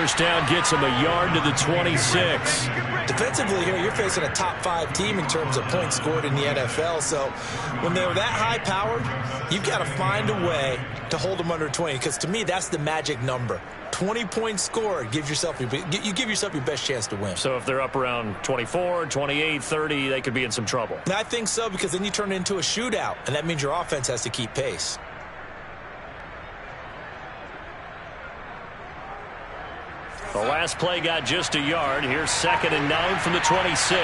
first down gets him a yard to the 26. Defensively here, you're facing a top-5 team in terms of points scored in the NFL. So when they're that high-powered, you've got to find a way to hold them under 20. Because to me, that's the magic number. 20 points scored, you give yourself your best chance to win. So if they're up around 24, 28, 30, they could be in some trouble. And I think so, because then you turn it into a shootout, and that means your offense has to keep pace. The last play got just a yard. Here's 2nd and 9 from the 26.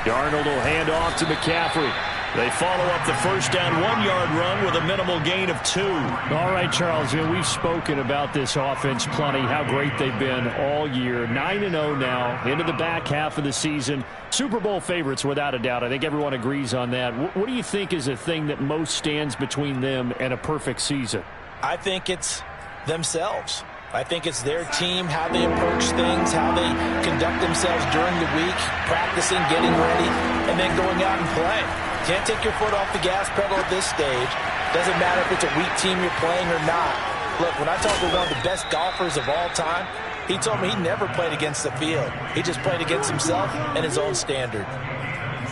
Darnold will hand off to McCaffrey. They follow up the first down 1-yard run with a minimal gain of 2. All right, Charles, we've spoken about this offense plenty, how great they've been all year. 9-0 now, into the back half of the season. Super Bowl favorites, without a doubt. I think everyone agrees on that. What do you think is the thing that most stands between them and a perfect season? I think it's themselves. I think it's their team, how they approach things, how they conduct themselves during the week, practicing, getting ready, and then going out and play. Can't take your foot off the gas pedal at this stage. Doesn't matter if it's a weak team you're playing or not. Look, when I talked to one of the best golfers of all time, he told me he never played against the field. He just played against himself and his own standard.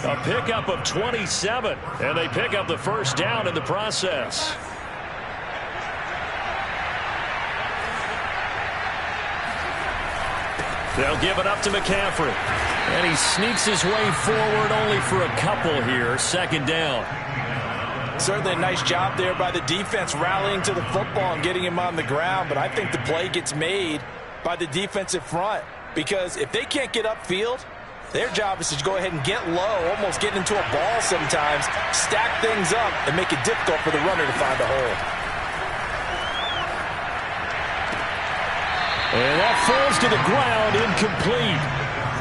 A pickup of 27, and they pick up the first down in the process. They'll give it up to McCaffrey. And he sneaks his way forward only for a couple here. 2nd down. Certainly a nice job there by the defense rallying to the football and getting him on the ground. But I think the play gets made by the defensive front. Because if they can't get upfield, their job is to go ahead and get low, almost get into a ball sometimes, stack things up, and make it difficult for the runner to find a hole. And that falls to the ground, incomplete.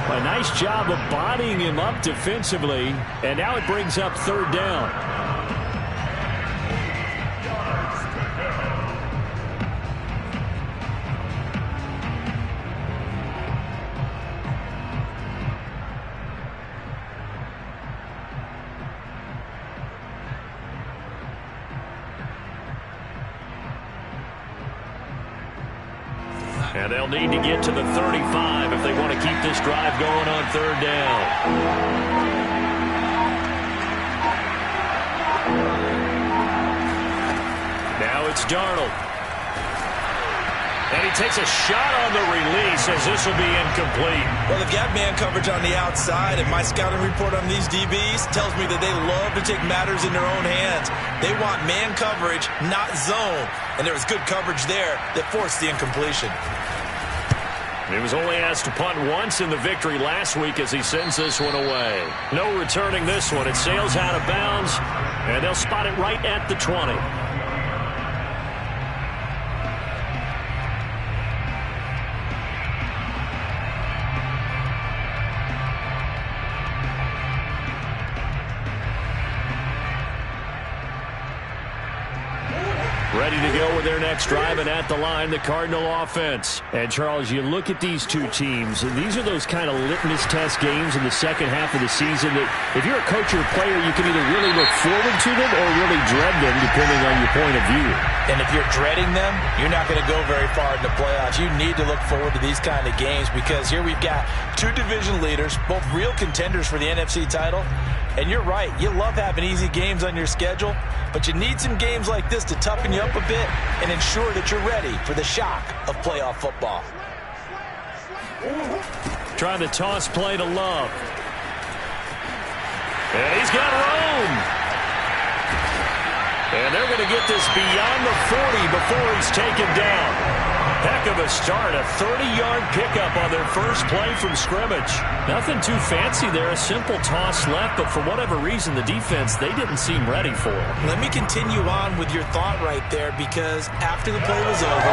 A nice job of bodying him up defensively, and now it brings up 3rd down. And they'll need to get to the 35 if they want to keep this drive going on 3rd down. Now it's Darnold. And he takes a shot on the release as this will be incomplete. Well, they've got man coverage on the outside, and my scouting report on these DBs tells me that they love to take matters in their own hands. They want man coverage, not zone. And there was good coverage there that forced the incompletion. He was only asked to punt once in the victory last week as he sends this one away. No returning this one. It sails out of bounds, and they'll spot it right at the 20. Ready to go with their next drive, and at the line, the Cardinal offense. And, Charles, you look at these two teams, and these are those kind of litmus test games in the second half of the season that if you're a coach or a player, you can either really look forward to them or really dread them, depending on your point of view. And if you're dreading them, you're not going to go very far in the playoffs. You need to look forward to these kind of games because here we've got two division leaders, both real contenders for the NFC title. And you're right, you love having easy games on your schedule, but you need some games like this to toughen you up a bit and ensure that you're ready for the shock of playoff football. Trying to toss play to Love. And he's got room. And they're going to get this beyond the 40 before he's taken down. Heck of a start, a 30-yard pickup on their first play from scrimmage. Nothing too fancy there, a simple toss left, but for whatever reason, the defense, they didn't seem ready for it. Let me continue on with your thought right there, because after the play was over,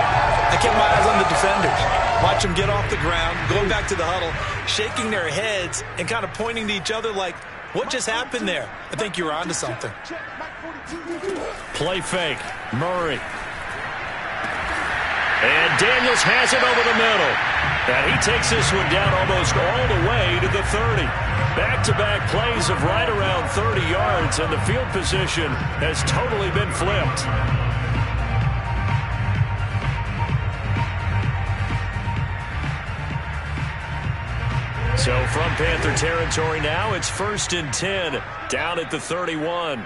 I kept my eyes on the defenders. Watch them get off the ground, going back to the huddle, shaking their heads and kind of pointing to each other like, what just happened there? I think you were onto something. Play fake, Murray. And Daniels has it over the middle. And he takes this one down almost all the way to the 30. Back-to-back plays of right around 30 yards, and the field position has totally been flipped. So from Panther territory now, it's 1st and 10, down at the 31.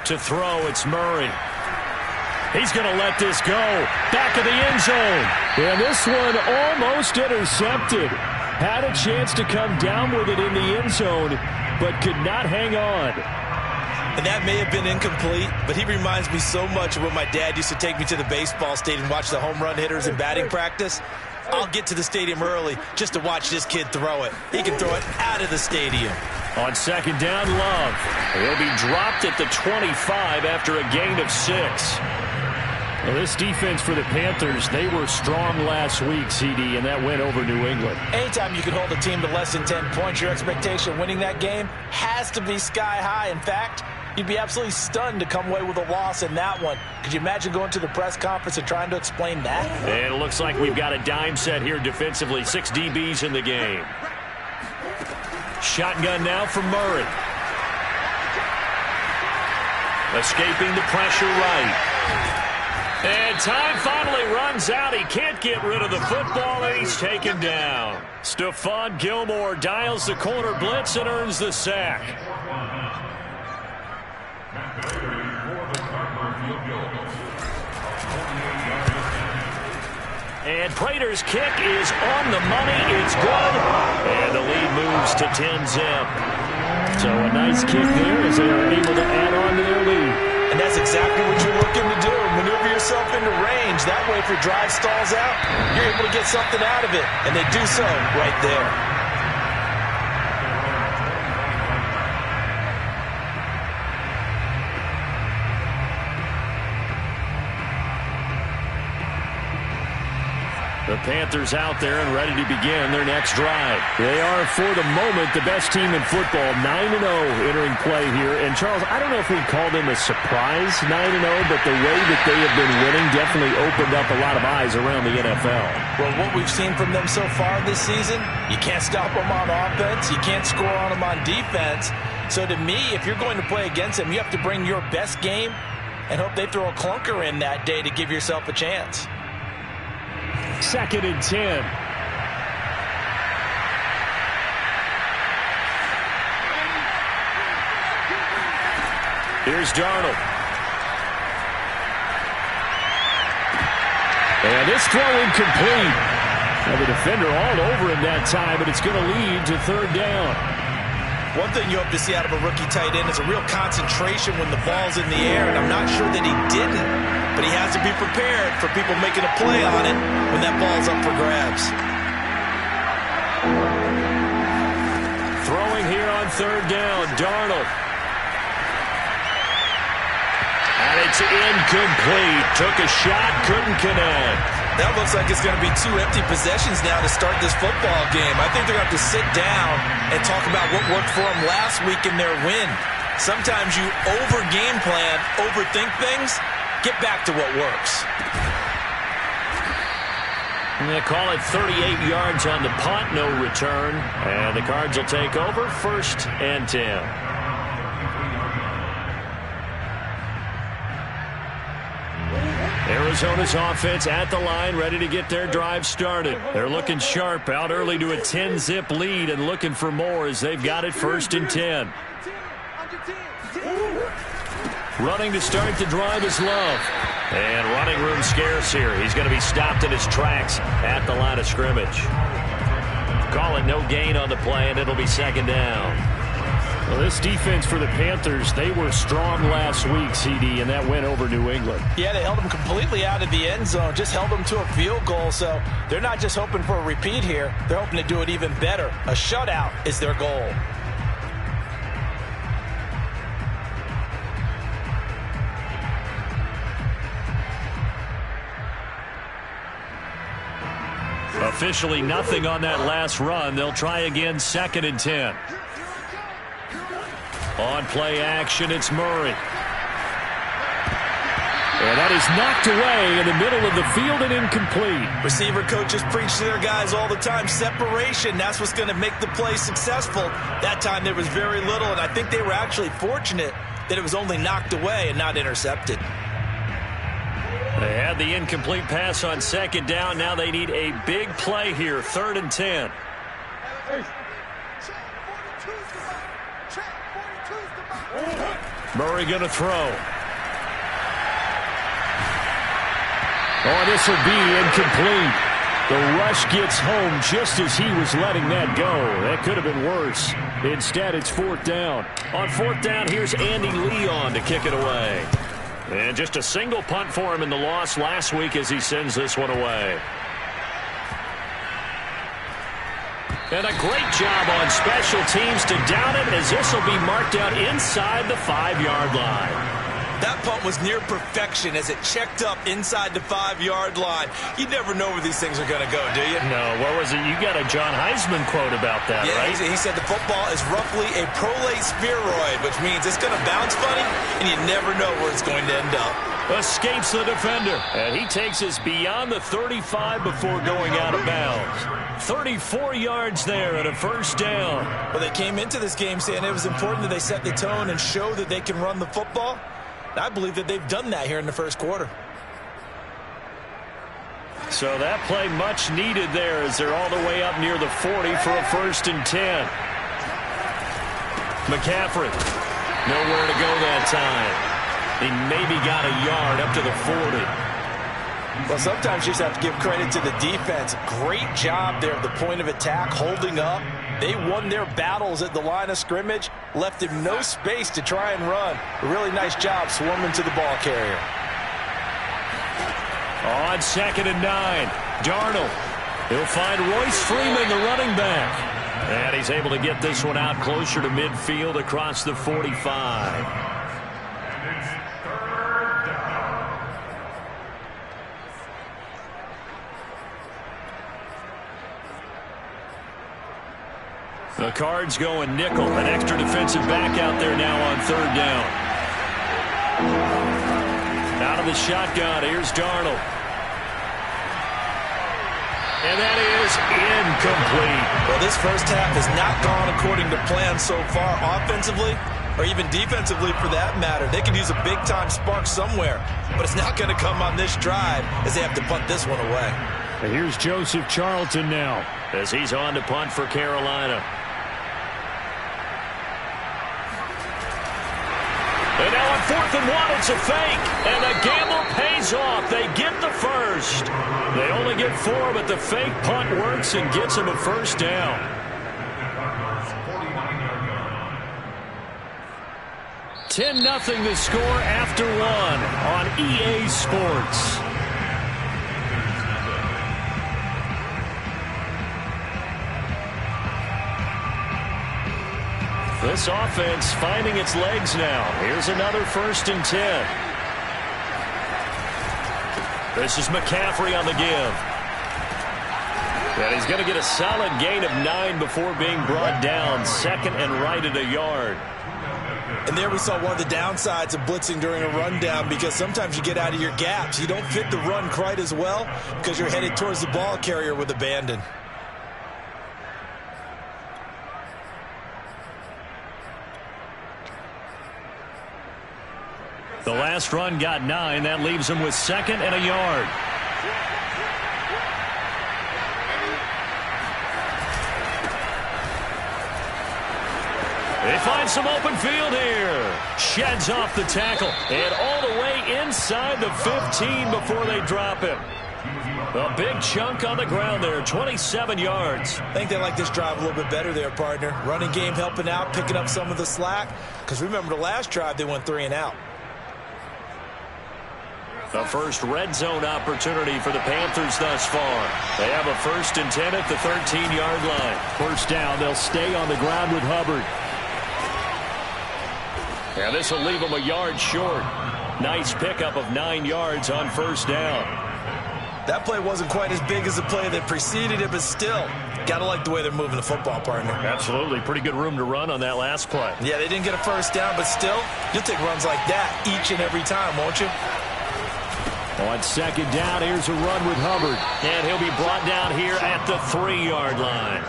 To throw, it's Murray. He's going to let this go. Back of the end zone. And this one almost intercepted. Had a chance to come down with it in the end zone, but could not hang on. And that may have been incomplete, but he reminds me so much of when my dad used to take me to the baseball stadium and watch the home run hitters in batting practice. I'll get to the stadium early just to watch this kid throw it. He can throw it out of the stadium. On 2nd down, Love. He'll be dropped at the 25 after a gain of 6. Well, this defense for the Panthers, they were strong last week, CD, and that went over New England. Anytime you can hold a team to less than 10 points, your expectation of winning that game has to be sky high. In fact, you'd be absolutely stunned to come away with a loss in that one. Could you imagine going to the press conference and trying to explain that? And it looks like we've got a dime set here defensively. 6 DBs in the game. Shotgun now for Murray. Escaping the pressure right. And time finally runs out. He can't get rid of the football, and he's taken down. Stephon Gilmore dials the corner blitz and earns the sack. And Prater's kick is on the money. It's good. And the lead moves to 10-zip. So a nice kick there as they are able to add on to their lead. And that's exactly what you're looking to do. Maneuver yourself into range. That way, if your drive stalls out, you're able to get something out of it. And they do so right there. The Panthers out there and ready to begin their next drive. They are, for the moment, the best team in football, 9-0 entering play here. And, Charles, I don't know if we'd call them a surprise 9-0, but the way that they have been winning definitely opened up a lot of eyes around the NFL. Well, what we've seen from them so far this season, you can't stop them on offense. You can't score on them on defense. So, to me, if you're going to play against them, you have to bring your best game and hope they throw a clunker in that day to give yourself a chance. 2nd and 10. Here's Darnold. And this throw incomplete. Now the defender all over him that time, but it's going to lead to 3rd down. One thing you hope to see out of a rookie tight end is a real concentration when the ball's in the air, and I'm not sure that he didn't, but he has to be prepared for people making a play on it when that ball's up for grabs. Throwing here on 3rd down, Darnold. And it's incomplete. Took a shot, couldn't connect. That looks like it's going to be 2 empty possessions now to start this football game. I think they're going to have to sit down and talk about what worked for them last week in their win. Sometimes you over-game plan, overthink things. Get back to what works. And they call it 38 yards on the punt, no return. And the Cards will take over 1st and 10. Arizona's offense at the line, ready to get their drive started. They're looking sharp, out early to a 10-zip lead and looking for more as they've got it 1st and 10. Running to start the drive is Love. And running room scarce here. He's going to be stopped in his tracks at the line of scrimmage. Call it no gain on the play, and it'll be 2nd down. Well, this defense for the Panthers, they were strong last week, CD, and that went over New England. Yeah, they held them completely out of the end zone, just held them to a field goal. So they're not just hoping for a repeat here. They're hoping to do it even better. A shutout is their goal. Officially nothing on that last run. They'll try again 2nd and 10. On play action, it's Murray. And that is knocked away in the middle of the field and incomplete. Receiver coaches preach to their guys all the time. Separation, that's what's going to make the play successful. That time there was very little, and I think they were actually fortunate that it was only knocked away and not intercepted. They had the incomplete pass on second down. Now they need a big play here, 3rd and 10. Murray going to throw. Oh, this will be incomplete. The rush gets home just as he was letting that go. That could have been worse. Instead, it's 4th down. On 4th down, here's Andy Leon to kick it away. And just a single punt for him in the loss last week as he sends this one away. And a great job on special teams to down it, as this will be marked out inside the 5-yard line. That punt was near perfection as it checked up inside the 5-yard line. You never know where these things are going to go, do you? No, what was it? You got a John Heisman quote about that, yeah, right? He said the football is roughly a prolate spheroid, which means it's going to bounce funny, and you never know where it's going to end up. Escapes the defender, and he takes us beyond the 35 before going out of bounds. 34 yards there and a 1st down. Well, they came into this game saying it was important that they set the tone and show that they can run the football. I believe that they've done that here in the 1st quarter. So that play much needed there as they're all the way up near the 40 for a 1st and 10. McCaffrey, nowhere to go that time. He maybe got a yard up to the 40. Well, sometimes you just have to give credit to the defense. Great job there at the point of attack, holding up. They won their battles at the line of scrimmage, left him no space to try and run. A really nice job swarming to the ball carrier. On 2nd and 9, Darnold. He'll find Royce Freeman, the running back. And he's able to get this one out closer to midfield across the 45. The Cards going nickel. An extra defensive back out there now on 3rd down. Out of the shotgun, here's Darnold. And that is incomplete. Well, this first half has not gone according to plan so far offensively, or even defensively for that matter. They could use a big-time spark somewhere, but it's not going to come on this drive as they have to punt this one away. And here's Joseph Charlton now, as he's on to punt for Carolina. And now on 4th and 1, it's a fake. And the gamble pays off. They get the first. They only get 4, but the fake punt works and gets them a 1st down. $10-0 the score after 1 on EA Sports. This offense finding its legs now. Here's another 1st and 10. This is McCaffrey on the give. And he's going to get a solid gain of 9 before being brought down. 2nd and right at a yard. And there we saw one of the downsides of blitzing during a rundown, because sometimes you get out of your gaps. You don't fit the run quite as well because you're headed towards the ball carrier with abandon. The last run got 9. That leaves him with 2nd and a yard. They find some open field here. Sheds off the tackle. And all the way inside the 15 before they drop him. A big chunk on the ground there, 27 yards. I think they like this drive a little bit better there, partner. Running game helping out, picking up some of the slack. Because remember the last drive, they went 3 and out. The first red zone opportunity for the Panthers thus far. They have a 1st and 10 at the 13-yard line. 1st down, they'll stay on the ground with Hubbard. And this will leave them a yard short. Nice pickup of 9 yards on 1st down. That play wasn't quite as big as the play that preceded it, but still, got to like the way they're moving the football, partner. Absolutely. Pretty good room to run on that last play. Yeah, they didn't get a 1st down, but still, you'll take runs like that each and every time, won't you? On 2nd down, here's a run with Hubbard. And he'll be brought down here at the 3-yard line.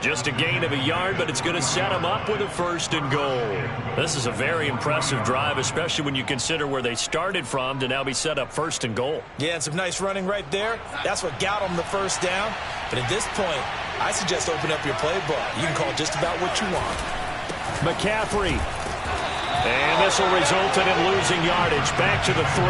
Just a gain of a yard, but it's going to set them up with a 1st and goal. This is a very impressive drive, especially when you consider where they started from to now be set up 1st and goal. Yeah, and some nice running right there. That's what got them the 1st down. But at this point, I suggest open up your playbook. You can call just about what you want. McCaffrey. And this will result in him losing yardage. Back to the 3.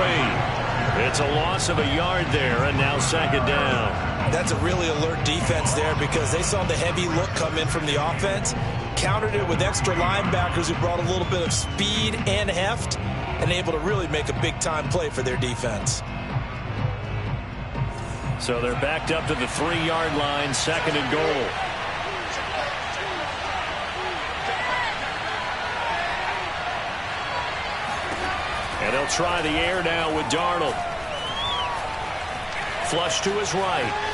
It's a loss of a yard there, and now 2nd down. That's a really alert defense there because they saw the heavy look come in from the offense, countered it with extra linebackers who brought a little bit of speed and heft, and able to really make a big-time play for their defense. So they're backed up to the 3-yard line, 2nd and goal. And they'll try the air now with Darnold. Flush to his right.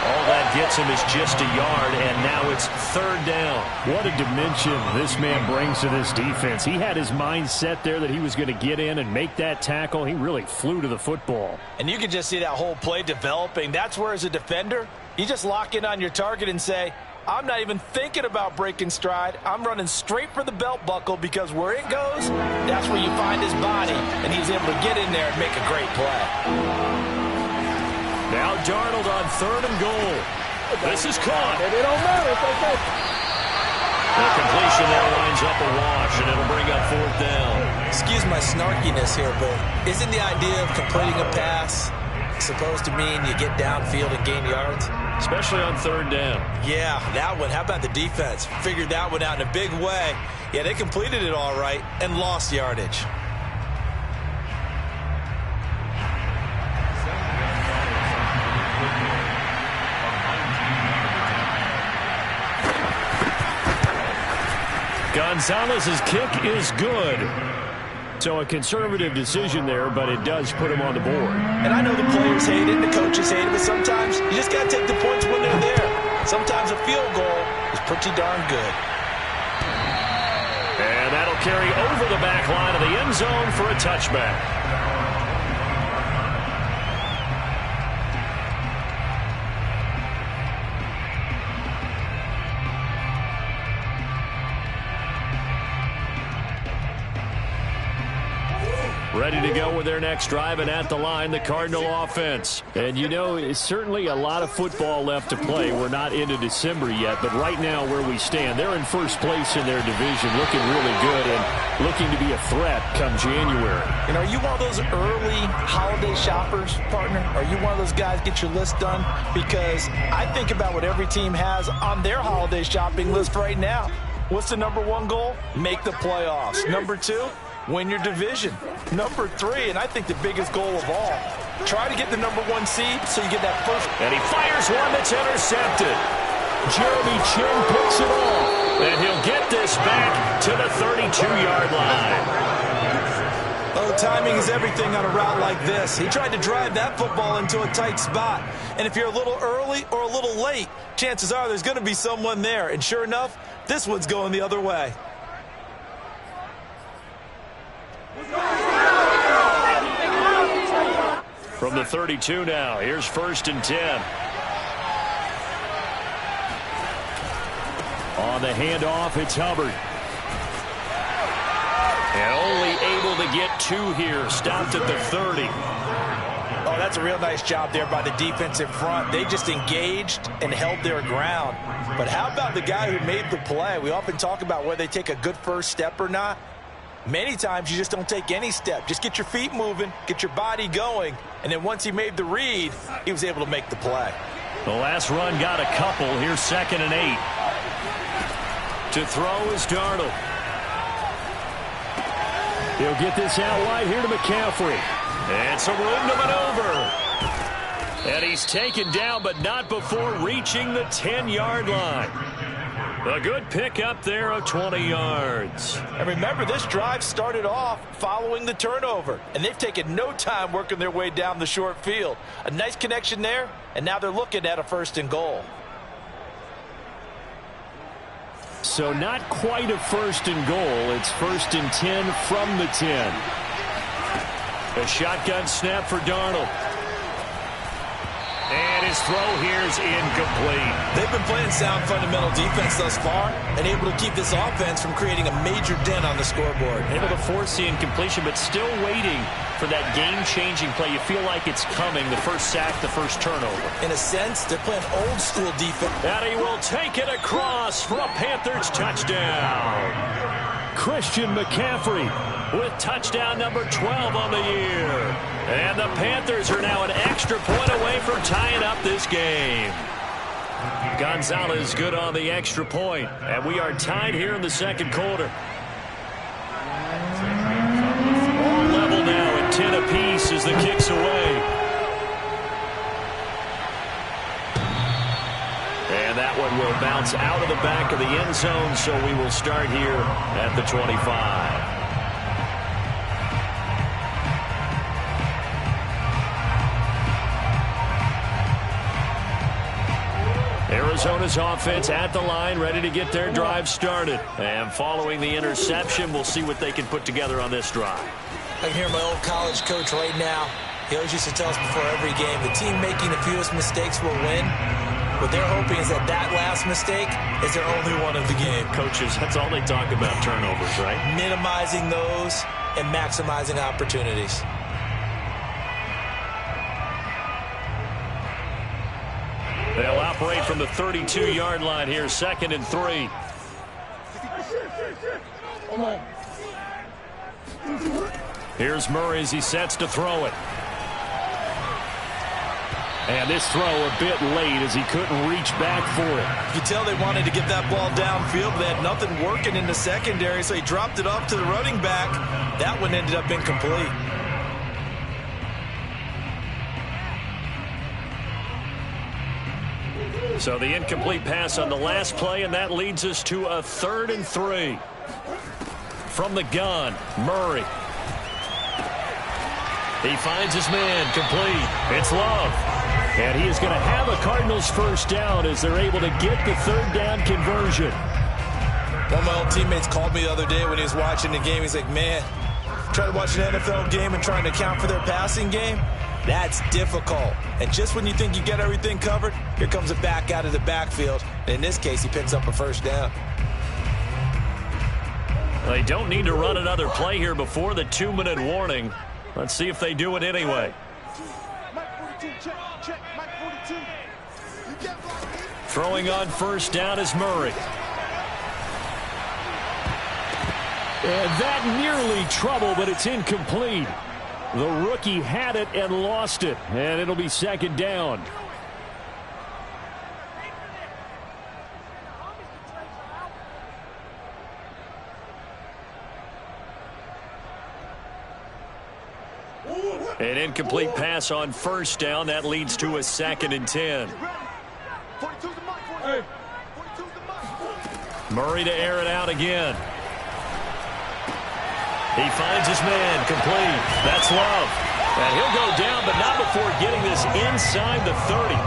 All that gets him is just a yard, and now it's 3rd down. What a dimension this man brings to this defense. He had his mind set there that he was going to get in and make that tackle. He really flew to the football. And you can just see that whole play developing. That's where, as a defender, you just lock in on your target and say, I'm not even thinking about breaking stride. I'm running straight for the belt buckle because where it goes, that's where you find his body, and he's able to get in there and make a great play. Now Darnold on 3rd and goal. This is caught. It don't matter. It's okay. The completion there lines up a wash, and it'll bring up 4th down. Excuse my snarkiness here, but isn't the idea of completing a pass supposed to mean you get downfield and gain yards? Especially on 3rd down. Yeah, that one. How about the defense? Figured that one out in a big way. Yeah, they completed it all right and lost yardage. Gonzalez's kick is good. So a conservative decision there, but it does put him on the board. And I know the players hate it, the coaches hate it, but sometimes you just got to take the points when they're there. Sometimes a field goal is pretty darn good. And that'll carry over the back line of the end zone for a touchback. Ready to go with their next drive, and at the line, the Cardinal offense. And, you know, it's certainly a lot of football left to play. We're not into December yet, but right now where we stand, they're in 1st place in their division, looking really good and looking to be a threat come January. And are you one of those early holiday shoppers, partner? Are you one of those guys get your list done? Because I think about what every team has on their holiday shopping list right now. What's the #1 goal? Make the playoffs. #2? Win your division. #3, and I think the biggest goal of all, try to get the #1 seed so you get that first. And he fires one that's intercepted. Jeremy Chin picks it off, and he'll get this back to the 32-yard line. Oh, timing is everything on a route like this. He tried to drive that football into a tight spot. And if you're a little early or a little late, chances are there's going to be someone there. And sure enough, this one's going the other way. From the 32 now, here's 1st and 10. On the handoff, it's Hubbard. And only able to get 2 here, stopped at the 30. Oh, that's a real nice job there by the defense in front. They just engaged and held their ground. But how about the guy who made the play? We often talk about whether they take a good first step or not. Many times you just don't take any step. Just get your feet moving, get your body going, and then once he made the read, he was able to make the play. The last run got a couple. Here's 2nd and 8. To throw is Darnold. He'll get this out wide here to McCaffrey. And some room to maneuver. And he's taken down, but not before reaching the 10-yard line. A good pick up there of 20 yards. And remember, this drive started off following the turnover, and they've taken no time working their way down the short field. A nice connection there, and now they're looking at a 1st and goal. So not quite a 1st and goal. It's 1st and 10 from the 10. A shotgun snap for Darnold. And his throw here is incomplete. They've been playing sound fundamental defense thus far and able to keep this offense from creating a major dent on the scoreboard. Able to force the incompletion, but still waiting for that game-changing play. You feel like it's coming, the first sack, the first turnover. In a sense, they're playing old-school defense. And he will take it across for a Panthers touchdown. Christian McCaffrey with touchdown number 12 on the year. And the Panthers are now an extra point away from tying up this game. Gonzalez good on the extra point. And we are tied here in the second quarter. All level now at 10 apiece as the kick's away. And that one will bounce out of the back of the end zone, so we will start here at the 25. Arizona's offense at the line, ready to get their drive started. And following the interception, we'll see what they can put together on this drive. I can hear my old college coach right now. He always used to tell us before every game, the team making the fewest mistakes will win. What they're hoping is that last mistake is their only one of the game. Coaches, that's all they talk about, turnovers, right? Minimizing those and maximizing opportunities. They'll operate from the 32-yard line here, 2nd and 3. Here's Murray as he sets to throw it. And this throw a bit late as he couldn't reach back for it. You can tell they wanted to get that ball downfield, but they had nothing working in the secondary, so he dropped it off to the running back. That one ended up incomplete. So the incomplete pass on the last play, and that leads us to a 3rd and 3. From the gun, Murray. He finds his man, complete. It's Love. And he is going to have a Cardinals first down as they're able to get the 3rd down conversion. One of my old teammates called me the other day when he was watching the game. He's like, man, trying to watch an NFL game and trying to account for their passing game, that's difficult. And just when you think you get everything covered, here comes a back out of the backfield. And in this case, he picks up a first down. They don't need to run another play here before the 2-minute warning. Let's see if they do it anyway. Throwing on first down is Murray. And that nearly trouble, but it's incomplete. The rookie had it and lost it, and it'll be 2nd down. An incomplete pass on first down. That leads to a 2nd and 10. Murray to air it out again. He finds his man, complete. That's Love. And he'll go down, but not before getting this inside the 30.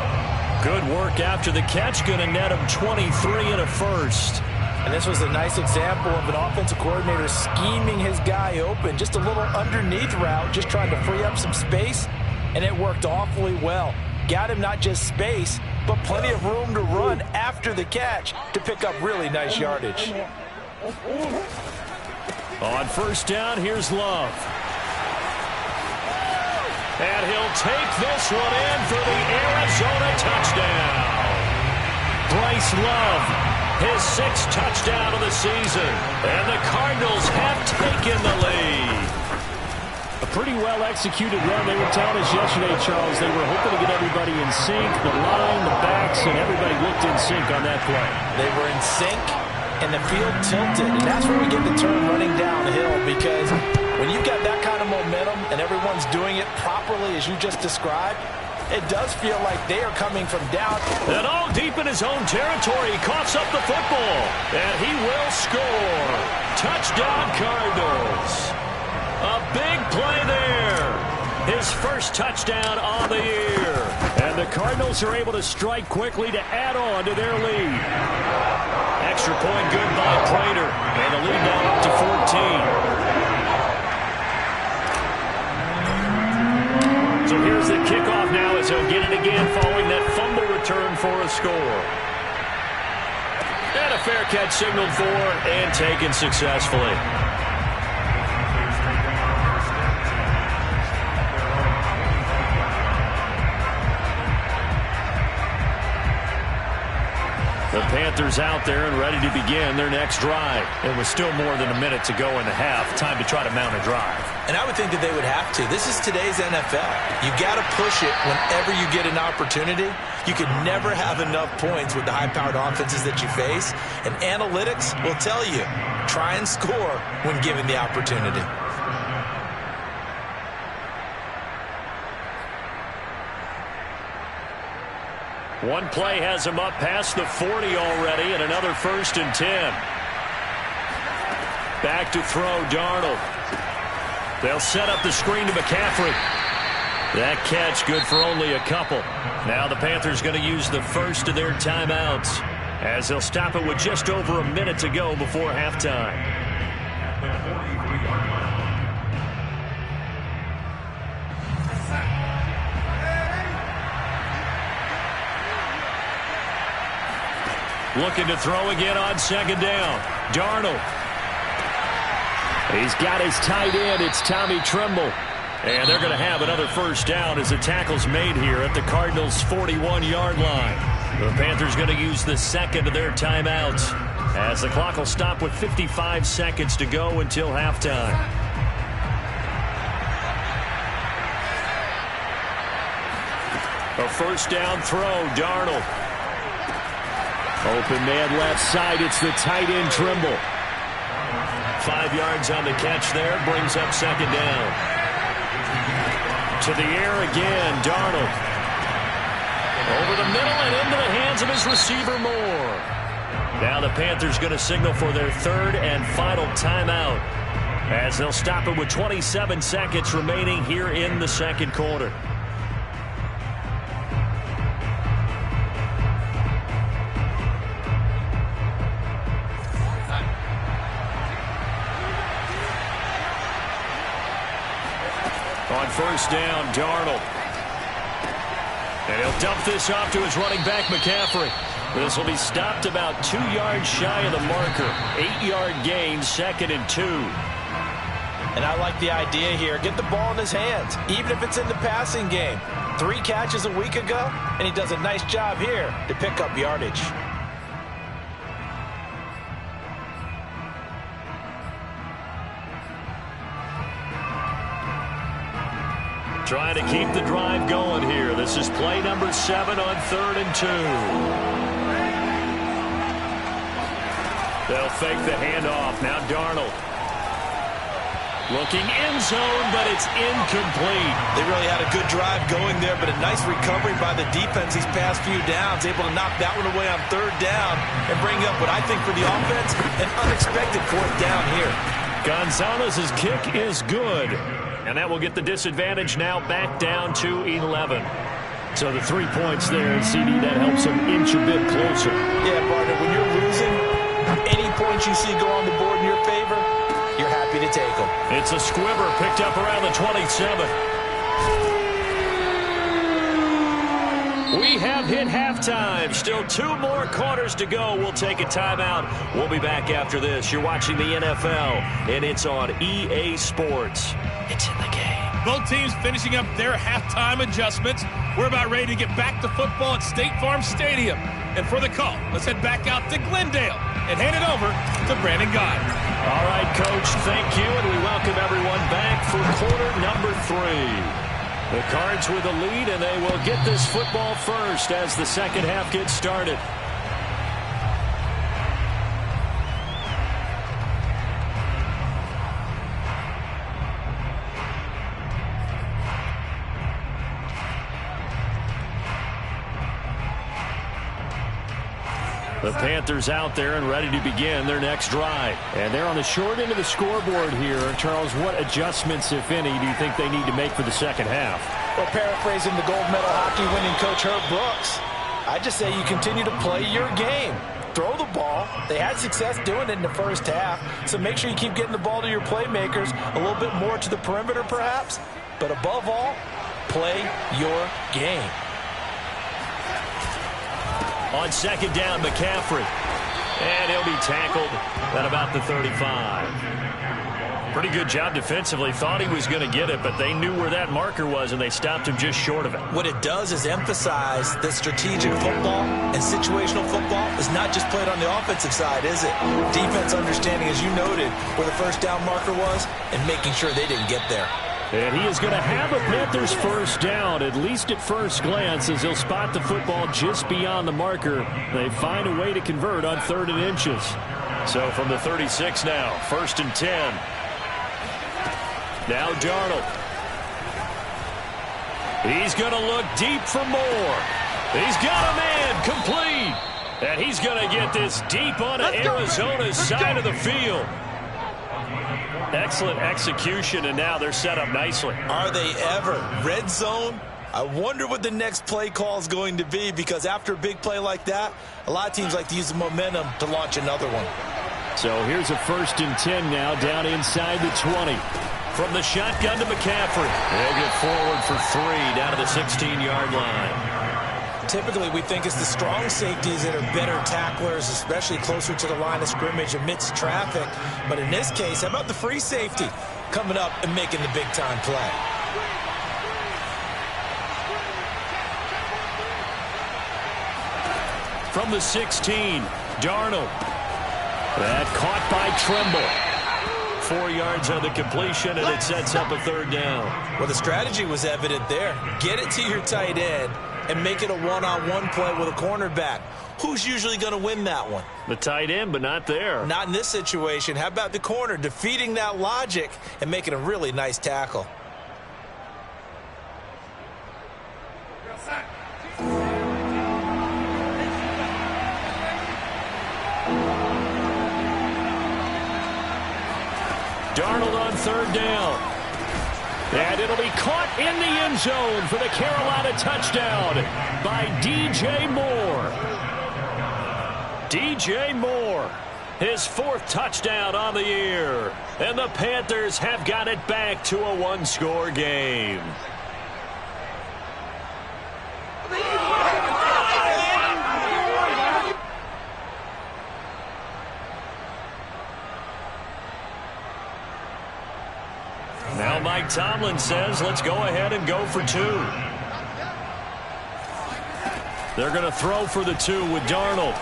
Good work after the catch. Going to net him 23 and a first. And this was a nice example of an offensive coordinator scheming his guy open. Just a little underneath route, just trying to free up some space. And it worked awfully well. Got him not just space, but plenty of room to run after the catch to pick up really nice yardage. On first down, here's Love. And he'll take this one in for the Arizona touchdown. Bryce Love, his 6th touchdown of the season. And the Cardinals have taken the lead. A pretty well-executed run. They were telling us yesterday, Charles, they were hoping to get everybody in sync. The line, the backs, and everybody looked in sync on that play. They were in sync, and the field tilted. And that's where we get the term running downhill, because when you've got that kind of momentum and everyone's doing it properly as you just described, it does feel like they are coming from down. And all deep in his own territory, he coughs up the football. And he will score. Touchdown, Cardinals. A big play there. His first touchdown on the year. And the Cardinals are able to strike quickly to add on to their lead. Extra point good by Prater. And the lead now up to 14. So here's Here's the kickoff now as he'll get it again following that fumble return for a score. And a fair catch signaled for and taken successfully. The Panthers out there and ready to begin their next drive. It was still more than a minute to go in the half. Time to try to mount a drive. And I would think that they would have to. This is today's NFL. You got to push it whenever you get an opportunity. You can never have enough points with the high-powered offenses that you face. And analytics will tell you, try and score when given the opportunity. One play has him up past the 40 already, and another 1st and 10. Back to throw, Darnold. They'll set up the screen to McCaffrey. That catch good for only a couple. Now the Panthers going to use the first of their timeouts as they'll stop it with just over a minute to go before halftime. Looking to throw again on 2nd down. Darnold. He's got his tight end. It's Tommy Tremble. And they're going to have another 1st down as the tackle's made here at the Cardinals' 41-yard line. The Panthers going to use the second of their timeouts as the clock will stop with 55 seconds to go until halftime. A 1st down throw, Darnold. Open man left side. It's the tight end, Trimble. 5 yards on the catch there. Brings up 2nd down. To the air again, Darnold. Over the middle and into the hands of his receiver, Moore. Now the Panthers going to signal for their 3rd and final timeout as they'll stop it with 27 seconds remaining here in the 2nd quarter. On 1st down, Darnold. And he'll dump this off to his running back, McCaffrey. This will be stopped about 2 yards shy of the marker. 8-yard gain, 2nd and 2. And I like the idea here. Get the ball in his hands, even if it's in the passing game. 3 catches a week ago, and he does a nice job here to pick up yardage. Trying to keep the drive going here. This is play number 7 on 3rd and 2. They'll fake the handoff. Now Darnold. Looking end zone, but it's incomplete. They really had a good drive going there, but a nice recovery by the defense these past few downs. Able to knock that one away on 3rd down and bring up what I think for the offense, an unexpected 4th down here. Gonzalez's kick is good. And that will get the disadvantage now back down to 11. So the 3 points there, CD, that helps them inch a bit closer. Yeah, partner, when you're losing, any points you see go on the board in your favor, you're happy to take them. It's a squibber picked up around the 27. We have hit halftime. Still 2 more quarters to go. We'll take a timeout. We'll be back after this. You're watching the NFL, and it's on EA Sports. It's in the game. Both teams finishing up their halftime adjustments. We're about ready to get back to football at State Farm Stadium. And for the call, let's head back out to Glendale and hand it over to Brandon Guy. All right, Coach, thank you, and we welcome everyone back for quarter number 3. The Cards with the lead, and they will get this football first as the second half gets started. The Panthers out there and ready to begin their next drive. And they're on the short end of the scoreboard here. Charles, what adjustments, if any, do you think they need to make for the second half? Well, paraphrasing the gold medal hockey winning coach Herb Brooks, I just say you continue to play your game. Throw the ball. They had success doing it in the first half, so make sure you keep getting the ball to your playmakers, a little bit more to the perimeter perhaps. But above all, play your game. On second down, McCaffrey. And he'll be tackled at about the 35. Pretty good job defensively. Thought he was going to get it, but they knew where that marker was, and they stopped him just short of it. What it does is emphasize that strategic football and situational football is not just played on the offensive side, is it? Defense understanding, as you noted, where the first down marker was and making sure they didn't get there. And he is going to have a Panthers first down, at least at first glance, as he'll spot the football just beyond the marker. They find a way to convert on 3rd and inches. So from the 36 now, 1st and 10. Now Darnold. He's going to look deep for more. He's got a man complete. And he's going to get this deep onto Arizona's side of the field. Excellent execution, and now they're set up nicely. Are they ever? Red zone? I wonder what the next play call is going to be, because after a big play like that, a lot of teams like to use the momentum to launch another one. So here's a 1st and 10 now, down inside the 20. From the shotgun to McCaffrey. They'll get forward for 3 down to the 16-yard line. Typically, we think it's the strong safeties that are better tacklers, especially closer to the line of scrimmage amidst traffic. But in this case, how about the free safety coming up and making the big-time play? From the 16, Darnold. That caught by Tremble. 4 yards on the completion, and it sets up a 3rd down. Well, the strategy was evident there. Get it to your tight end and make it a one-on-one play with a cornerback. Who's usually going to win that one? The tight end, but not there. Not in this situation. How about the corner defeating that logic and making a really nice tackle? Darnold on 3rd down. And it'll be caught in the end zone for the Carolina touchdown by DJ Moore. DJ Moore, his 4th touchdown on the year. And the Panthers have got it back to a 1-score game. Now Mike Tomlin says, let's go ahead and go for 2. They're going to throw for the 2 with Darnold.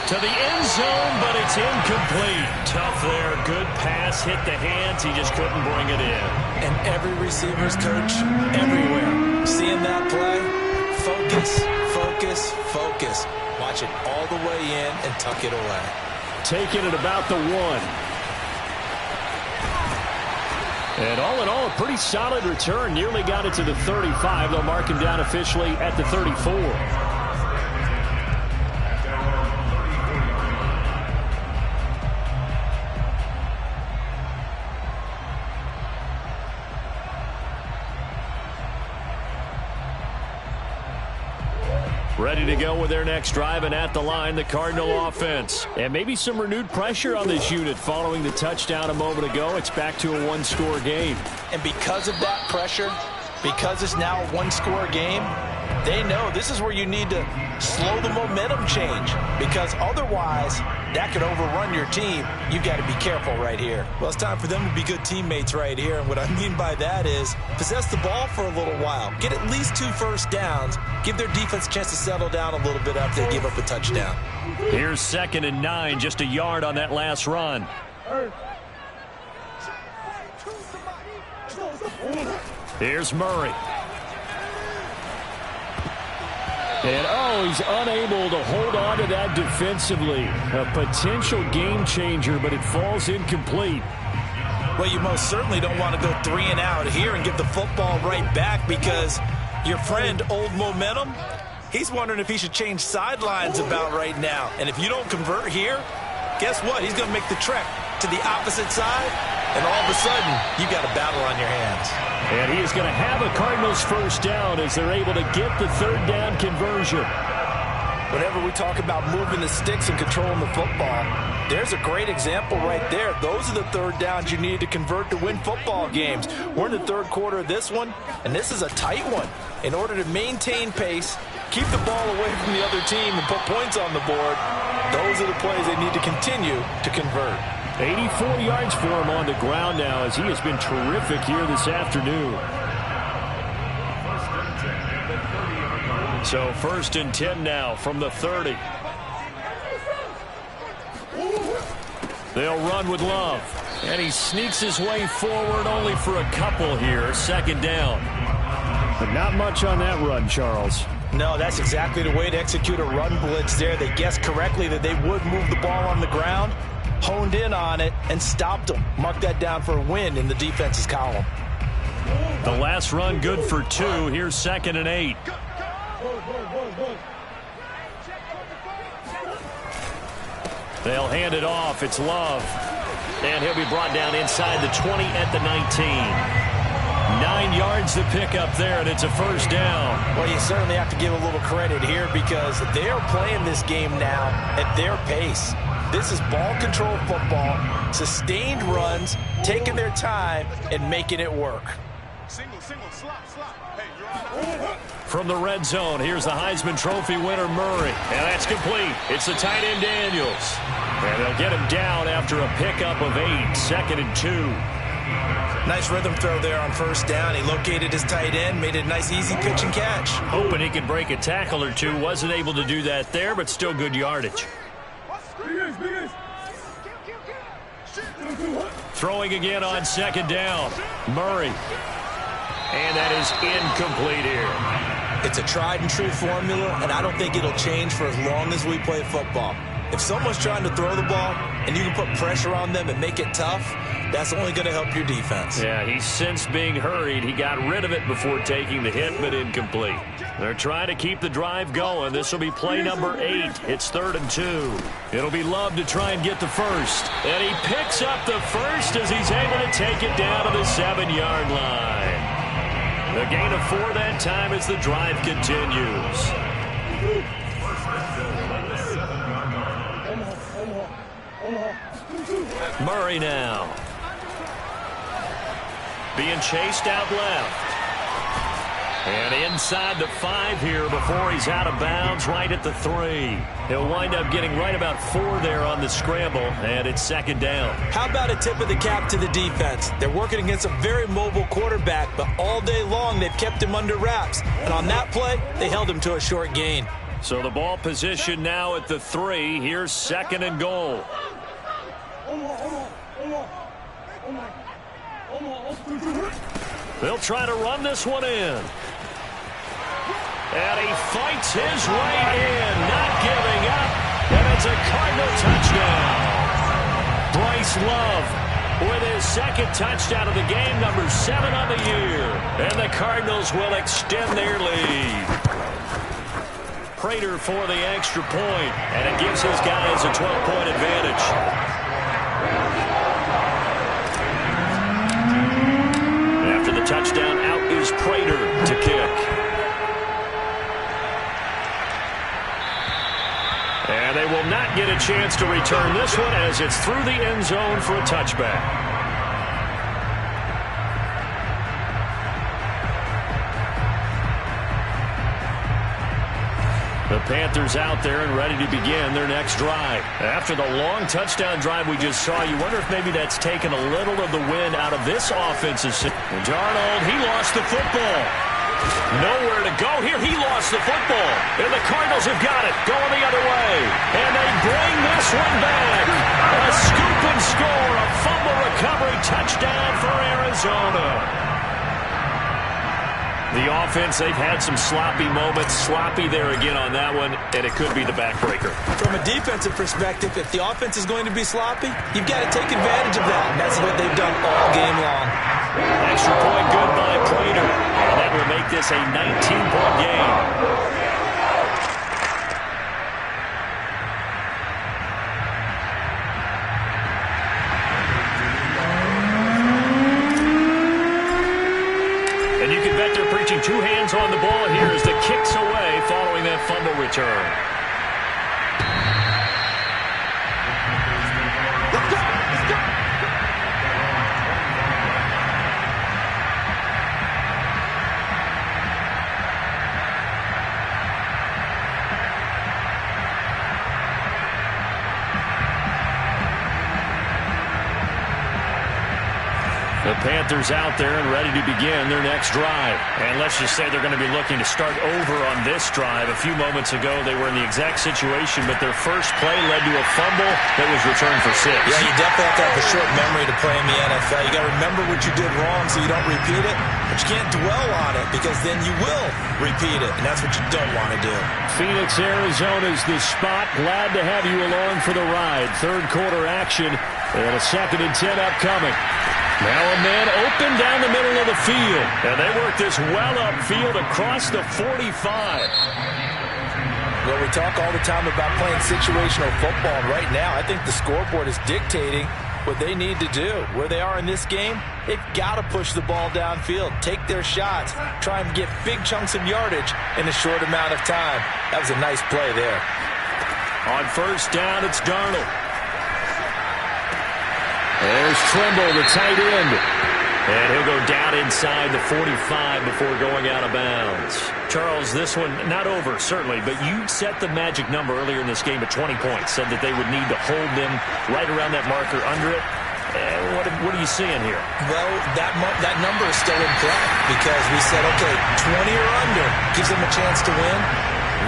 To the end zone, but it's incomplete. Tough there. Good pass. Hit the hands. He just couldn't bring it in. And every receiver's coach everywhere. Seeing that play, focus, focus, focus. Watch it all the way in and tuck it away. Taking it about the 1. And all in all, a pretty solid return. Nearly got it to the 35. They'll mark him down officially at the 34. Ready to go with their next drive, and at the line, the Cardinal offense. And maybe some renewed pressure on this unit following the touchdown a moment ago. It's back to a 1-score game. And because of that pressure, because it's now a 1-score game, they know this is where you need to slow the momentum change, because otherwise that could overrun your team. You've got to be careful right here. Well, it's time for them to be good teammates right here, and what I mean by that is possess the ball for a little while, get at least 2 first downs, give their defense a chance to settle down a little bit after they give up a touchdown. Here's 2nd and 9, just a yard on that last run. Here's Murray. And, he's unable to hold on to that defensively. A potential game changer, but it falls incomplete. Well, you most certainly don't want to go 3 and out here and give the football right back, because your friend, Old Momentum, he's wondering if he should change sidelines about right now. And if you don't convert here, guess what? He's going to make the trek to the opposite side, and all of a sudden, you got a battle on your hands. And he is going to have a Cardinals first down as they're able to get the 3rd down conversion. whenever we talk about moving the sticks and controlling the football, there's a great example right there. Those are the third downs you need to convert to win football games. We're in the third quarter of this one, and this is a tight one. In order to maintain pace, keep the ball away from the other team, and put points on the board, those are the plays they need to continue to convert. 84 yards for him on the ground now, as he has been terrific here this afternoon. So 1st and 10 now from the 30. They'll run with Love. And he sneaks his way forward only for a couple here. 2nd down. But not much on that run, Charles. No, that's exactly the way to execute a run blitz there. They guessed correctly that they would move the ball on the ground, honed in on it, and stopped them. Mark that down for a win in the defense's column. The last run good for 2. Here's 2nd and 8. They'll hand it off. It's Love. And he'll be brought down inside the 20 at the 19. 9 yards to pick up there, and it's a 1st down. Well, you certainly have to give a little credit here because they are playing this game now at their pace. This is ball control football, sustained runs, taking their time, and making it work. Single, slot. Hey, you're on. From the red zone, here's the Heisman Trophy winner, Murray. And that's complete. It's the tight end, Daniels. And they'll get him down after a pickup of 8. 2nd and 2. Nice rhythm throw there on 1st down. He located his tight end, made it a nice easy pitch and catch. Hoping he could break a tackle or two. Wasn't able to do that there, but still good yardage. Throwing again on 2nd down. Murray. And that is incomplete here. It's a tried and true formula, and I don't think it'll change for as long as we play football. If someone's trying to throw the ball and you can put pressure on them and make it tough, that's only going to help your defense. Yeah, he's since being hurried. He got rid of it before taking the hit, but incomplete. They're trying to keep the drive going. This will be play number 8. It's 3rd and 2. It'll be Love to try and get the 1st. And he picks up the 1st as he's able to take it down to the 7-yard line. A gain of 4 that time as the drive continues. Murray now. Being chased out left. And inside the 5 here before he's out of bounds right at the 3. He'll wind up getting right about 4 there on the scramble, and it's 2nd down. How about a tip of the cap to the defense? They're working against a very mobile quarterback, but all day long they've kept him under wraps. And on that play, they held him to a short gain. So the ball position now at the 3. Here's 2nd and goal. They'll try to run this one in. And he fights his way in, not giving up. And it's a Cardinal touchdown. Bryce Love with his 2nd touchdown of the game, number 7 on the year. And the Cardinals will extend their lead. Prater for the extra point, and it gives his guys a 12-point advantage. After the touchdown, out is Prater to kick. And they will not get a chance to return this one as it's through the end zone for a touchback. The Panthers out there and ready to begin their next drive. After the long touchdown drive we just saw, you wonder if maybe that's taken a little of the wind out of this offensive system. Darnold, he lost the football. Nowhere to go here. He lost the football. And the Cardinals have got it. Going the other way. And they bring this one back. A scoop and score. A fumble recovery touchdown for Arizona. The offense, they've had some sloppy moments. Sloppy there again on that one, and it could be the backbreaker. From a defensive perspective, if the offense is going to be sloppy, you've got to take advantage of that. And that's what they've done all game long. Extra point good by Prater. And that will make this a 19-point game. And you can bet they're preaching 2 hands on the ball here as the kick's away following that fumble return. The Panthers out there and ready to begin their next drive. And let's just say they're going to be looking to start over on this drive. A few moments ago, they were in the exact situation, but their first play led to a fumble that was returned for 6. Yeah, you definitely have to have a short memory to play in the NFL. You got to remember what you did wrong so you don't repeat it, but you can't dwell on it because then you will repeat it, and that's what you don't want to do. Phoenix, Arizona's the spot. Glad to have you along for the ride. Third quarter action and a 2nd and 10 upcoming. Now a man open down the middle of the field. And they work this well upfield across the 45. Well, we talk all the time about playing situational football. And right now, I think the scoreboard is dictating what they need to do. Where they are in this game, they've got to push the ball downfield, take their shots, try and get big chunks of yardage in a short amount of time. That was a nice play there. On first down, it's Darnold. There's Trimble, the tight end. And he'll go down inside the 45 before going out of bounds. Charles, this one not over, certainly, but you set the magic number earlier in this game at 20 points. Said that they would need to hold them right around that marker under it. What are you seeing here? Well, that number is still in play because we said, okay, 20 or under gives them a chance to win.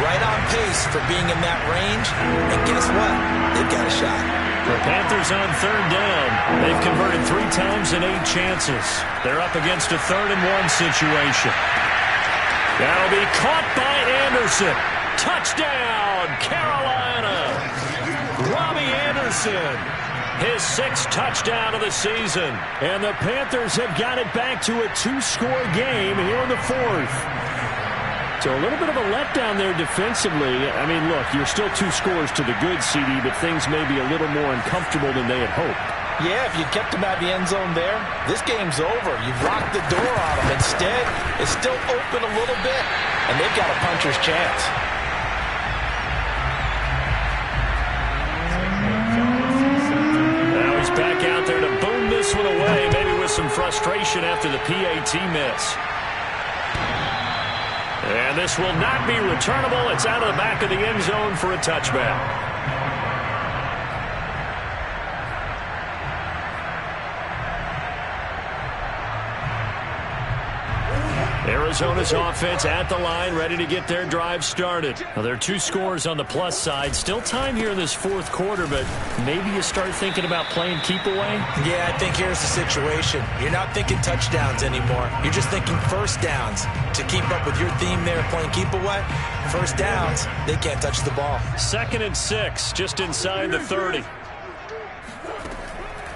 Right on pace for being in that range. And guess what? They've got a shot. The Panthers on third down. They've converted 3 times in 8 chances. They're up against a 3rd and 1 situation. That'll be caught by Anderson. Touchdown, Carolina. Robbie Anderson. His 6th touchdown of the season. And the Panthers have got it back to a 2-score game here in the 4th. So a little bit of a letdown there defensively. I mean, look, you're still 2 scores to the good, CD, but things may be a little more uncomfortable than they had hoped. Yeah, if you kept them out of the end zone there, this game's over. You've locked the door on them. Instead, it's still open a little bit, and they've got a puncher's chance. Now he's back out there to boom this one away, maybe with some frustration after the PAT miss. And this will not be returnable. It's out of the back of the end zone for a touchback. Arizona's offense at the line, ready to get their drive started. Now, there are 2 scores on the plus side. Still time here in this 4th quarter, but maybe you start thinking about playing keep away? Yeah, I think here's the situation. You're not thinking touchdowns anymore. You're just thinking first downs. To keep up with your theme there, playing keep away, first downs, they can't touch the ball. 2nd and 6, just inside the 30.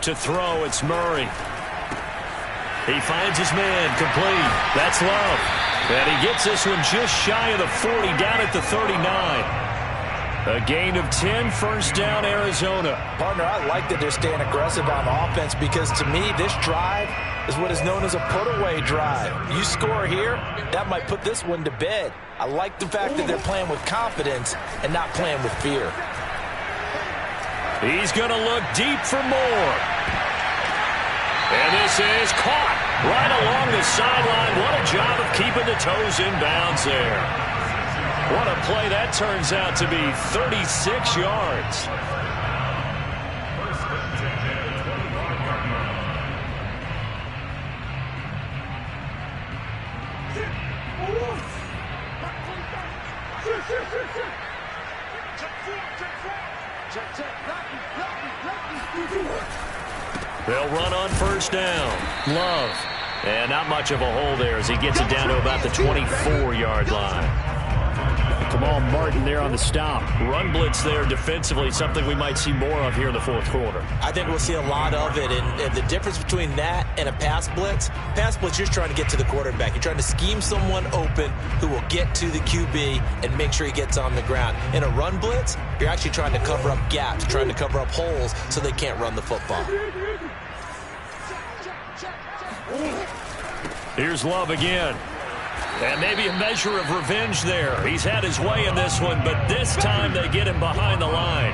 To throw, it's Murray. He finds his man, complete. That's Love. And he gets this one just shy of the 40, down at the 39. A gain of 10, first down, Arizona. Partner, I like that they're staying aggressive on offense because to me, this drive is what is known as a put-away drive. You score here, that might put this one to bed. I like the fact that they're playing with confidence and not playing with fear. He's going to look deep for more. And this is caught right along the sideline. What a job of keeping the toes in bounds there. What a play that turns out to be, 36 yards. They'll run on first down. Love. And not much of a hole there as he gets it down to about the 24-yard line. Kamal Martin there on the stop. Run blitz there defensively, something we might see more of here in the 4th quarter. I think we'll see a lot of it, and the difference between that and a pass blitz, you're trying to get to the quarterback. You're trying to scheme someone open who will get to the QB and make sure he gets on the ground. In a run blitz, you're actually trying to cover up gaps, trying to cover up holes so they can't run the football. Here's Love again. And maybe a measure of revenge there. He's had his way in this one, but this time they get him behind the line.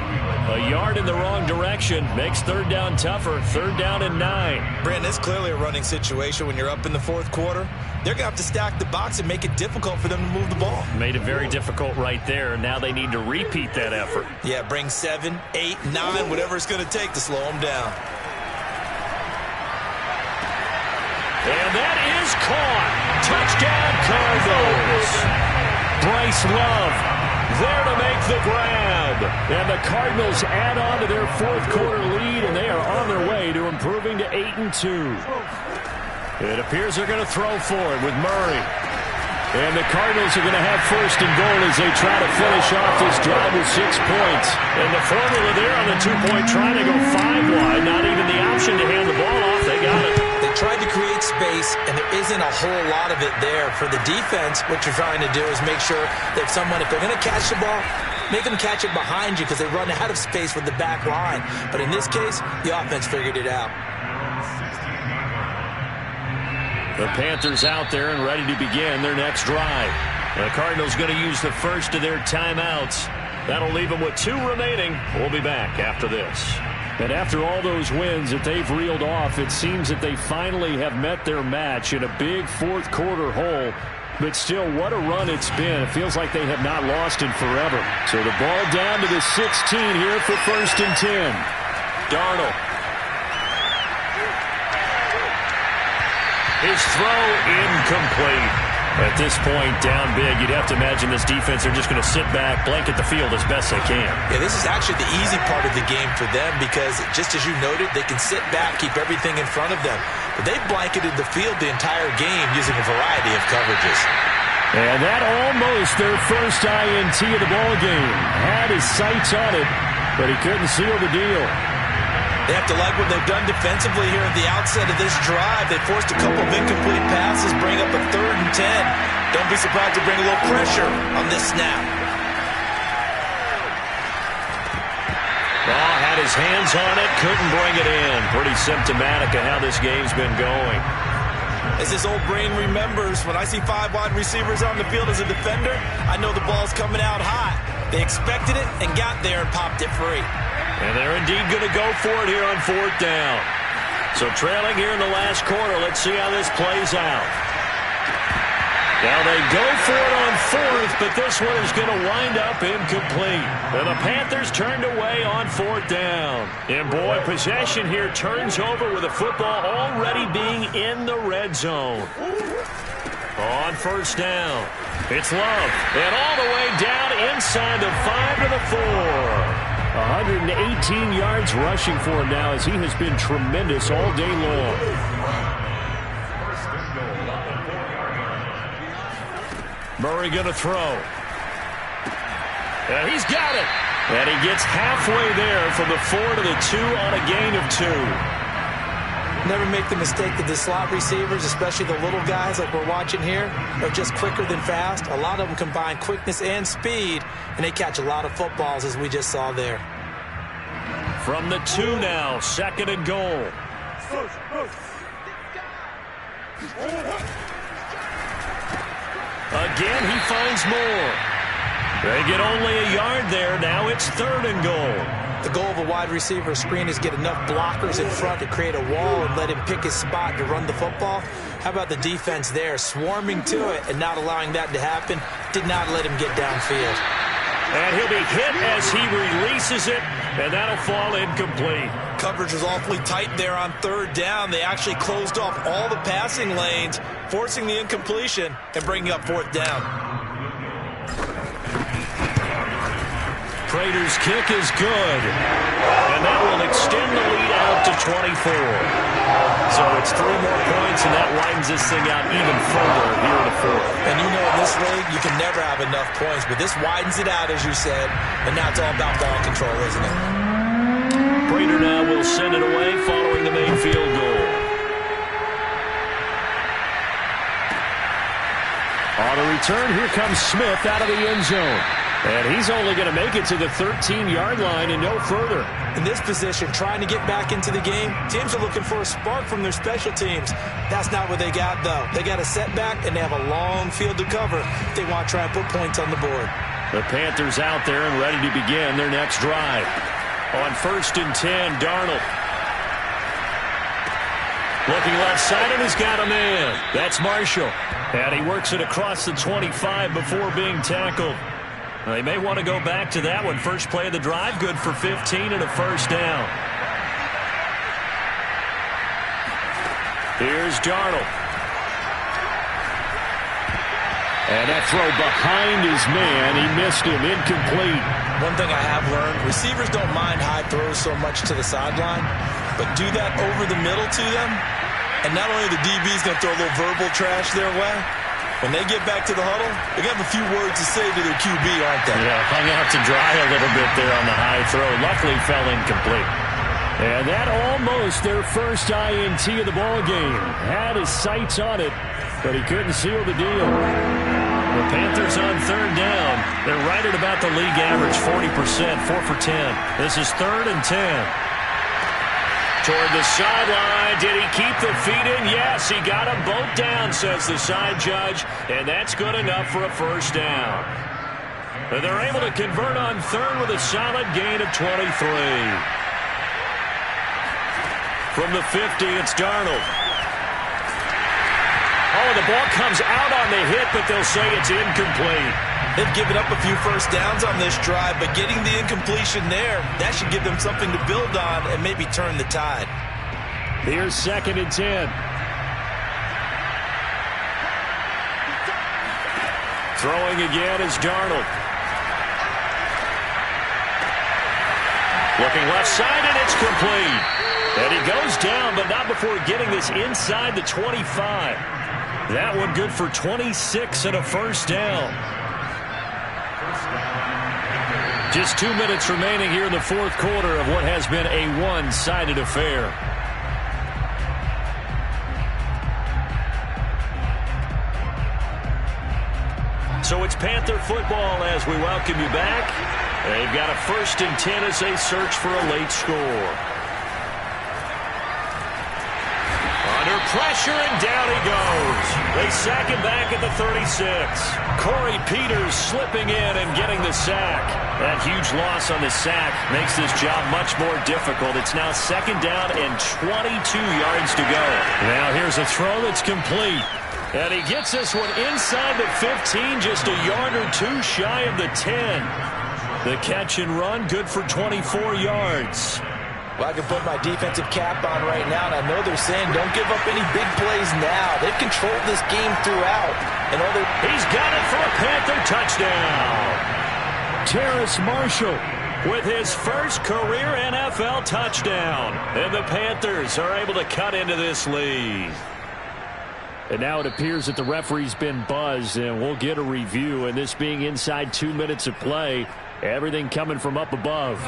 A yard in the wrong direction makes third down tougher. 3rd down and 9. Brandon, it's clearly a running situation when you're up in the 4th quarter. They're going to have to stack the box and make it difficult for them to move the ball. Made it very difficult right there. Now they need to repeat that effort. Yeah, bring 7, 8, 9, whatever it's going to take to slow them down. And that is caught. Touchdown, Cardinals. Bryce Love there to make the grab. And the Cardinals add on to their fourth quarter lead, and they are on their way to improving to 8-2. It appears they're going to throw for it with Murray. And the Cardinals are going to have first and goal as they try to finish off this drive with 6 points. And the formula there on the two-point try to go 5 wide. Not even the option to hand the ball off. They got it. They tried to create space, and there isn't a whole lot of it there. For the defense, what you're trying to do is make sure that someone, if they're going to catch the ball, make them catch it behind you because they run out of space with the back line. But in this case, the offense figured it out. The Panthers out there and ready to begin their next drive. The Cardinals going to use the first of their timeouts. That'll leave them with 2 remaining. We'll be back after this. And after all those wins that they've reeled off, it seems that they finally have met their match in a big fourth quarter hole. But still, what a run it's been. It feels like they have not lost in forever. So the ball down to the 16 here for first and 10. Darnold. His throw incomplete. At this point, down big, you'd have to imagine this defense are just going to sit back, blanket the field as best they can. Yeah, this is actually the easy part of the game for them because, just as you noted, they can sit back, keep everything in front of them. But they've blanketed the field the entire game using a variety of coverages. And that almost their first INT of the ball game. Had his sights on it, but he couldn't seal the deal. They have to like what they've done defensively here at the outset of this drive. They forced a couple of incomplete passes, bring up a 3rd and 10. Don't be surprised to bring a little pressure on this snap. Oh, had his hands on it, couldn't bring it in. Pretty symptomatic of how this game's been going. As this old brain remembers, when I see 5 wide receivers on the field as a defender, I know the ball's coming out hot. They expected it and got there and popped it free. And they're indeed going to go for it here on 4th down. So trailing here in the last quarter, let's see how this plays out. Now they go for it on 4th, but this one is going to wind up incomplete. And the Panthers turned away on 4th down. And boy, possession here turns over with the football already being in the red zone. On 1st down, it's Love. And all the way down inside the 5 to the 4. 118 yards rushing for him now as he has been tremendous all day long. Murray going to throw. And he's got it. And he gets halfway there from the 4 to the 2 on a gain of 2. Never make the mistake that the slot receivers, especially the little guys like we're watching here, are just quicker than fast. A lot of them combine quickness and speed, and they catch a lot of footballs, as we just saw there. From the 2 now, 2nd and goal. Again, he finds more. They get only a yard there. Now it's 3rd and goal. The goal of a wide receiver screen is get enough blockers in front to create a wall and let him pick his spot to run the football. How about the defense there, swarming to it and not allowing that to happen? Did not let him get downfield. And he'll be hit as he releases it, and that'll fall incomplete. Coverage was awfully tight there on 3rd down. They actually closed off all the passing lanes, forcing the incompletion and bringing up 4th down. Prater's kick is good, and that will extend the lead out to 24. So it's 3 more points, and that widens this thing out even further here in the 4th. And you know in this league, you can never have enough points, but this widens it out, as you said, and now it's all about ball control, isn't it? Prater now will send it away following the main field goal. On the return, here comes Smith out of the end zone. And he's only going to make it to the 13-yard line and no further. In this position, trying to get back into the game, teams are looking for a spark from their special teams. That's not what they got, though. They got a setback, and they have a long field to cover if they want to try and put points on the board. The Panthers out there and ready to begin their next drive. On 1st and 10, Darnold. Looking left side, and he's got a man. That's Marshall. And he works it across the 25 before being tackled. They may want to go back to that one. First play of the drive, good for 15 and a 1st down. Here's Darnold. And that throw behind his man. He missed him. Incomplete. One thing I have learned, receivers don't mind high throws so much to the sideline, but do that over the middle to them, and not only the DB's going to throw a little verbal trash their way, when they get back to the huddle, they have a few words to say to their QB, aren't they? Yeah, hung out to dry a little bit there on the high throw. Luckily fell incomplete. And that almost their first INT of the ball game. Had his sights on it, but he couldn't seal the deal. The Panthers on third down. They're right at about the league average, 40%, 4 for 10. This is 3rd and 10. Toward the sideline. Did he keep the feet in? Yes, he got them both down, says the side judge, and that's good enough for a first down. And they're able to convert on third with a solid gain of 23. From the 50, it's Darnold. Oh, the ball comes out on the hit, but they'll say it's incomplete. They've given up a few first downs on this drive, but getting the incompletion there, that should give them something to build on and maybe turn the tide. Here's 2nd and 10. Throwing again is Darnold. Looking left side, and it's complete. And he goes down, but not before getting this inside the 25. That one good for 26 and a first down. Just 2 minutes remaining here in the fourth quarter of what has been a one-sided affair. So it's Panther football as we welcome you back. They've got a 1st and 10 as they search for a late score. Under pressure, and down he goes. They sack him back at the 36. Corey Peters slipping in and getting the sack. That huge loss on the sack makes this job much more difficult. It's now 2nd down and 22 yards to go. Now here's a throw that's complete. And he gets this one inside the 15, just a yard or two shy of the 10. The catch and run, good for 24 yards. Well, I can put my defensive cap on right now, and I know they're saying don't give up any big plays now. They've controlled this game throughout. And he's got it for a Panther touchdown. Terrace Marshall with his first career NFL touchdown. And the Panthers are able to cut into this lead. And now it appears that the referee's been buzzed, and we'll get a review. And this being inside 2 minutes of play, everything coming from up above.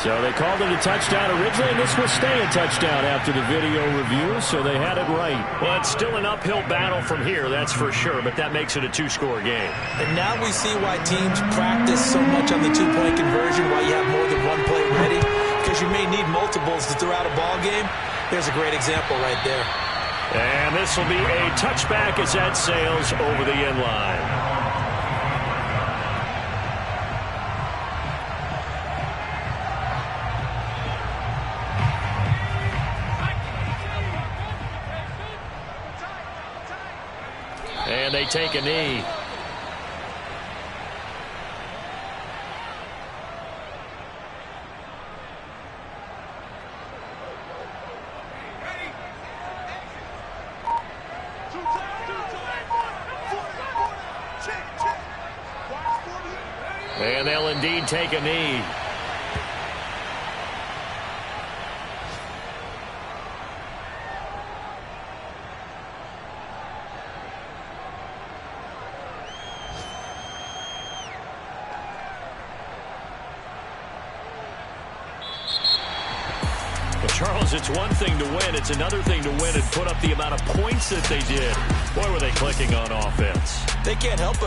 So they called it a touchdown originally, and this will stay a touchdown after the video review, so they had it right. Well, it's still an uphill battle from here, that's for sure, but that makes it a 2-score game. And now we see why teams practice so much on the 2-point conversion, why you have more than one play ready, because you may need multiples to throw out a ball game. Here's a great example right there. And this will be a touchback as that sails over the end line. And they take a knee. And they'll indeed take a knee. Charles, it's one thing to win. It's another thing to win and put up the amount of points that they did. Boy, were they clicking on offense. They can't help it.